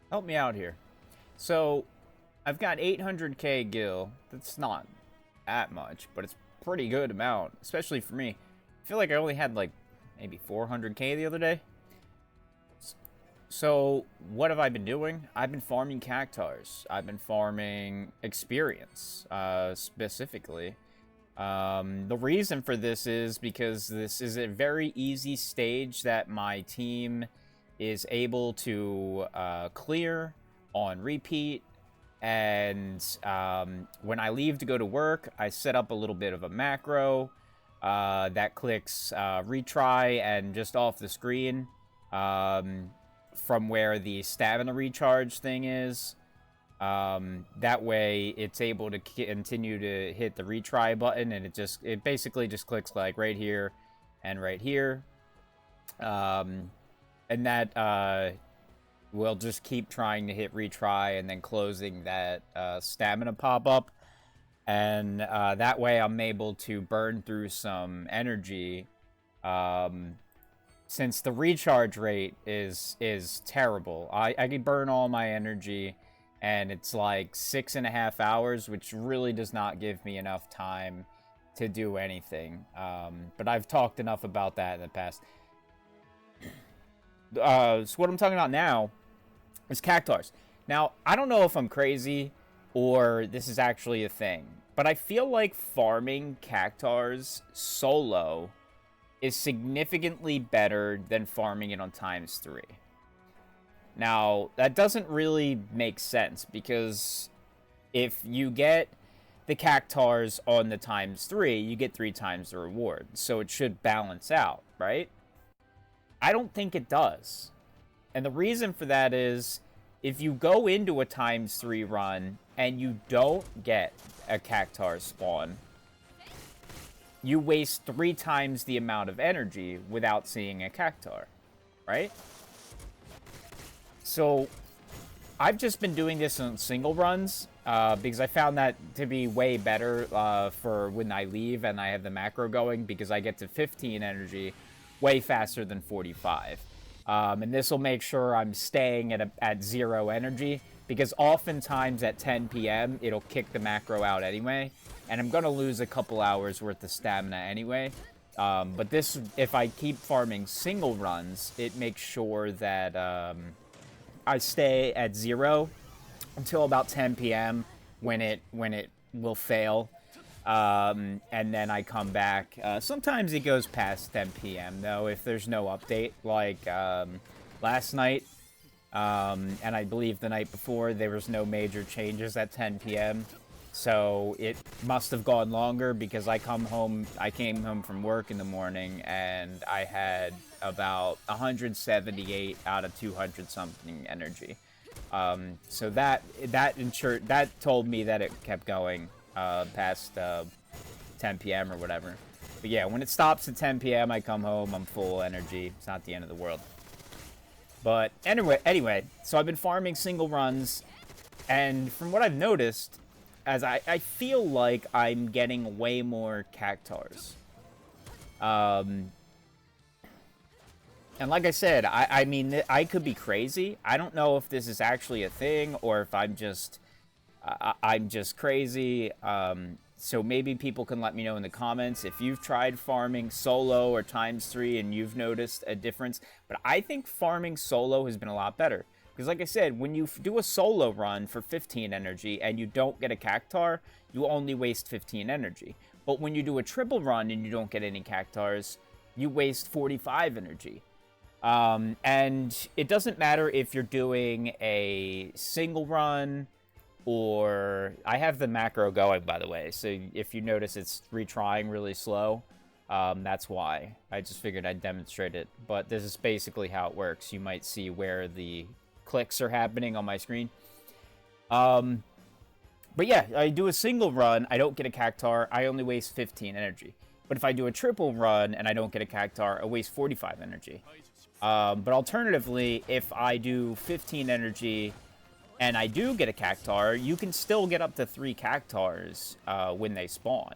Help me out here. So, I've got 800k gil. That's not that much, but it's pretty good amount, especially for me. I feel like I only had like maybe 400k the other day. So, what have I been doing? I've been farming cactars. I've been farming experience, specifically. The reason for this is because this is a very easy stage that my team is able to clear on repeat. And when I leave to go to work, I set up a little bit of a macro that clicks retry and just off the screen from where the stamina recharge thing is. That way it's able to continue to hit the retry button, and it basically just clicks like right here and right here. And that will just keep trying to hit retry and then closing that stamina pop-up. And that way I'm able to burn through some energy. Since the recharge rate is terrible. I can burn all my energy, and it's like 6.5 hours, which really does not give me enough time to do anything. But I've talked enough about that in the past. So what I'm talking about now is cactars. Now, I don't know if I'm crazy or this is actually a thing, but I feel like farming cactars solo is significantly better than farming it on ×3. Now, that doesn't really make sense, because if you get the cactars on the ×3, you get 3 times the reward, so it should balance out, right? I don't think it does. And the reason for that is, if you go into a ×3 run and you don't get a cactar spawn, you waste 3 times the amount of energy without seeing a cactar, right? So, I've just been doing this on single runs, because I found that to be way better for when I leave and I have the macro going, because I get to 15 energy way faster than 45. And this will make sure I'm staying at 0 energy, because oftentimes at 10 p.m. it'll kick the macro out anyway, and I'm going to lose a couple hours worth of stamina anyway. But this, if I keep farming single runs, it makes sure that I stay at 0 until about 10 p.m. when it will fail. And then I come back. Sometimes it goes past 10 p.m. though, if there's no update, like last night, and I believe the night before, there was no major changes at 10 p.m. So it must have gone longer, because I came home from work in the morning and I had about 178 out of 200 something energy. So that told me that it kept going past 10 p.m. or whatever. But yeah, when it stops at 10 p.m., I come home, I'm full energy. It's not the end of the world. But anyway, so I've been farming single runs, and from what I've noticed, as I feel like I'm getting way more cactars. And like I said, I mean, I could be crazy. I don't know if this is actually a thing, or if I'm just crazy. So maybe people can let me know in the comments if you've tried farming solo or ×3 and you've noticed a difference. But I think farming solo has been a lot better. Because like I said, when you do a solo run for 15 energy and you don't get a cactar, you only waste 15 energy. But when you do a triple run and you don't get any cactars, you waste 45 energy. And it doesn't matter if you're doing a single run, or I have the macro going, by the way, so if you notice it's retrying really slow, that's why. I just figured I'd demonstrate it, but this is basically how it works. You might see where the clicks are happening on my screen. But yeah, I do a single run, I don't get a cactar, I only waste 15 energy. But if I do a triple run and I don't get a cactar, I waste 45 energy. But alternatively, if I do 15 energy and I do get a cactar, you can still get up to 3 cactars when they spawn.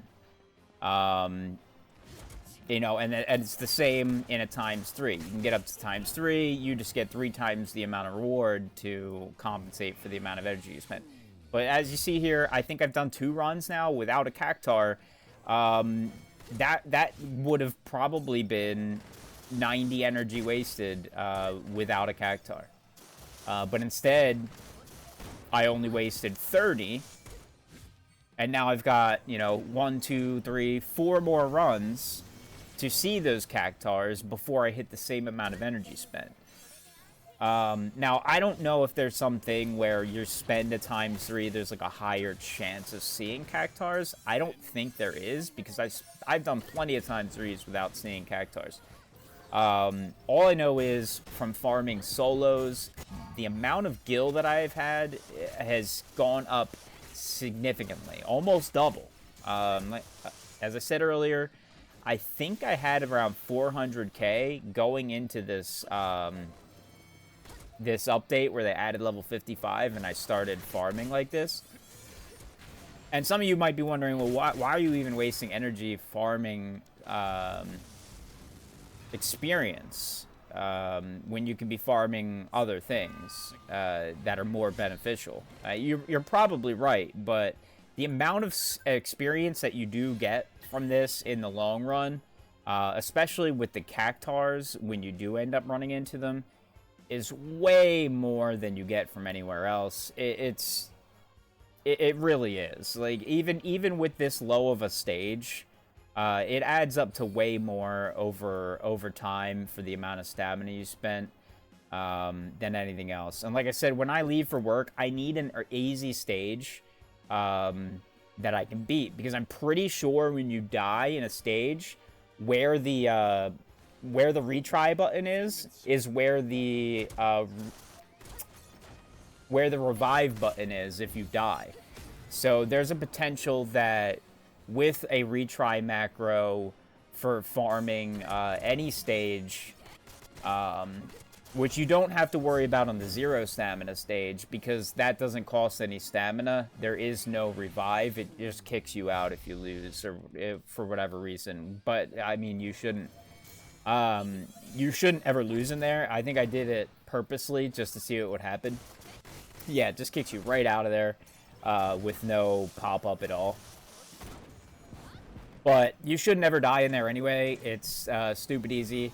You know, and it's the same in a ×3. You can get up to ×3. You just get 3 times the amount of reward to compensate for the amount of energy you spent. But as you see here, I think I've done 2 runs now without a Cactuar. That would have probably been 90 energy wasted without a Cactuar. But instead, I only wasted 30. And now I've got, you know, 1, 2, 3, 4 more runs to see those Cactuars before I hit the same amount of energy spent. Now, I don't know if there's something where you spend a ×3, there's like a higher chance of seeing Cactuars. I don't think there is, because I've done plenty of ×3s without seeing Cactuars. All I know is from farming solos, the amount of gil that I've had has gone up significantly, almost double. As I said earlier, I think I had around 400k going into this this update where they added level 55 and I started farming like this. And some of you might be wondering, well, why are you even wasting energy farming experience when you can be farming other things that are more beneficial? You're probably right, but the amount of experience that you do get from this in the long run, especially with the Cactuars when you do end up running into them, is way more than you get from anywhere else. It really is. Like, even with this low of a stage, it adds up to way more over time for the amount of stamina you spent than anything else. And like I said, when I leave for work, I need an easy stage that I can beat, because I'm pretty sure when you die in a stage, where the retry button is where the revive button is if you die. So there's a potential that with a retry macro for farming any stage, which you don't have to worry about on the 0 stamina stage, because that doesn't cost any stamina. There is no revive. It just kicks you out if you lose, or for whatever reason. But I mean, you shouldn't ever lose in there. I think I did it purposely just to see what would happen. Yeah, it just kicks you right out of there with no pop-up at all. But you should never die in there anyway. It's stupid easy.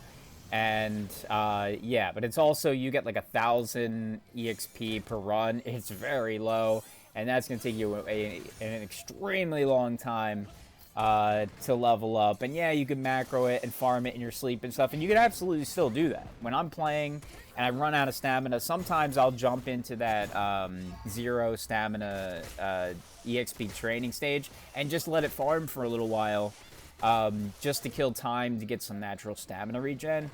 And yeah, but it's also, you get like 1,000 EXP per run. It's very low, and that's going to take you an extremely long time to level up. And yeah, you can macro it and farm it in your sleep and stuff, and you can absolutely still do that. When I'm playing and I run out of stamina, sometimes I'll jump into that 0 stamina EXP training stage and just let it farm for a little while, just to kill time to get some natural stamina regen.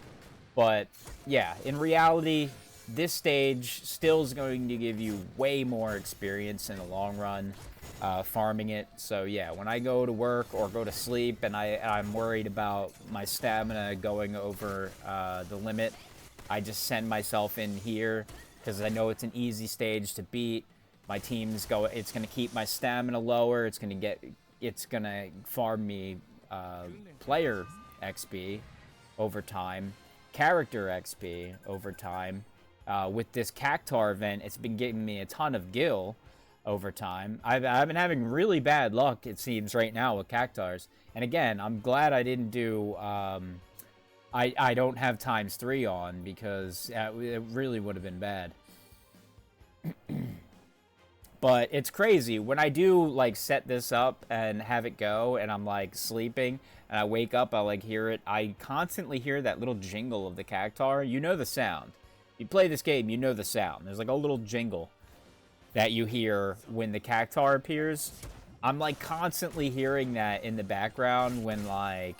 But yeah, in reality, this stage still is going to give you way more experience in the long run, farming it. So yeah, when I go to work or go to sleep and I'm worried about my stamina going over the limit, I just send myself in here, because I know it's an easy stage to beat. My team's it's going to keep my stamina lower. It's going to farm me player XP over time, character XP over time. With this Cactuar event, it's been giving me a ton of gil over time. I've been having really bad luck, it seems, right now with Cactuars. And again, I'm glad I didn't do... I don't have ×3 on, because it really would have been bad. But it's crazy. When I do, like, set this up and have it go, and I'm, like, sleeping, and I wake up, I, like, hear it. I constantly hear that little jingle of the Cactuar. You know the sound. If you play this game, you know the sound. There's, like, a little jingle that you hear when the Cactuar appears. I'm, like, constantly hearing that in the background when, like,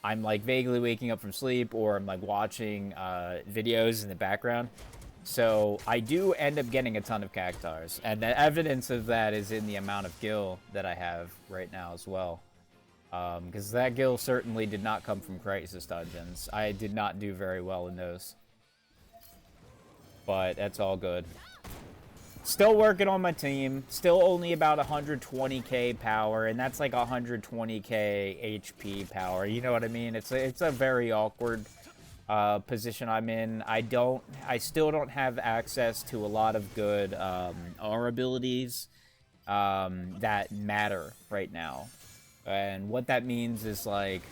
I'm, like, vaguely waking up from sleep, or I'm, like, watching videos in the background. So I do end up getting a ton of Cactuars, and the evidence of that is in the amount of gil that I have right now as well. Because that gil certainly did not come from Crisis Dungeons. I did not do very well in those. But that's all good. Still working on my team. Still only about 120k power, and that's like 120k HP power. You know what I mean? It's a very awkward position I'm in. I still don't have access to a lot of good R abilities that matter right now. And what that means is, like,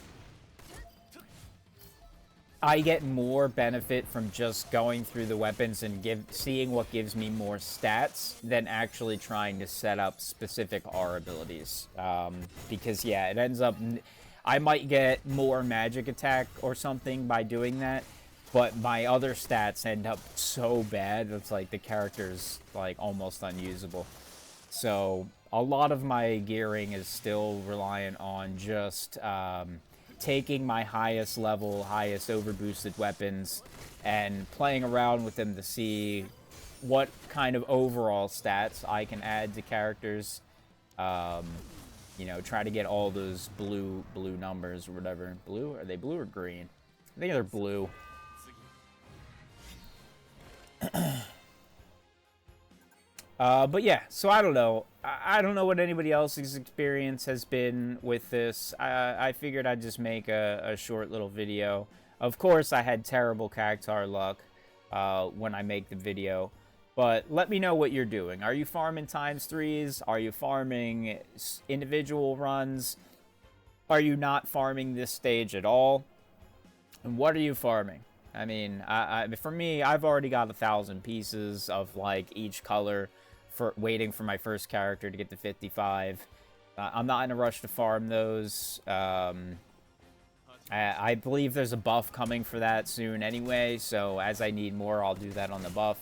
I get more benefit from just going through the weapons and seeing what gives me more stats than actually trying to set up specific R abilities. Because, yeah, it ends up... I might get more magic attack or something by doing that, but my other stats end up so bad, it's like the character's, like, almost unusable. So, a lot of my gearing is still reliant on just... taking my highest level, highest overboosted weapons and playing around with them to see what kind of overall stats I can add to characters. You know, try to get all those blue numbers or whatever. Blue? Are they blue or green? I think they're blue. But yeah, so I don't know. I don't know what anybody else's experience has been with this. I figured I'd just make a short little video. Of course, I had terrible Cactuar luck when I make the video. But let me know what you're doing. Are you farming ×3s? Are you farming individual runs? Are you not farming this stage at all? And what are you farming? I mean, for me, I've already got 1,000 pieces of, like, each color for waiting for my first character to get to 55. I'm not in a rush to farm those. I believe there's a buff coming for that soon anyway, so as I need more, I'll do that on the buff.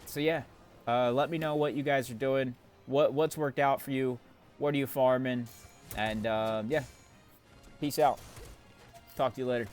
So yeah, let me know what you guys are doing. What's worked out for you? What are you farming? And yeah, peace out. Talk to you later.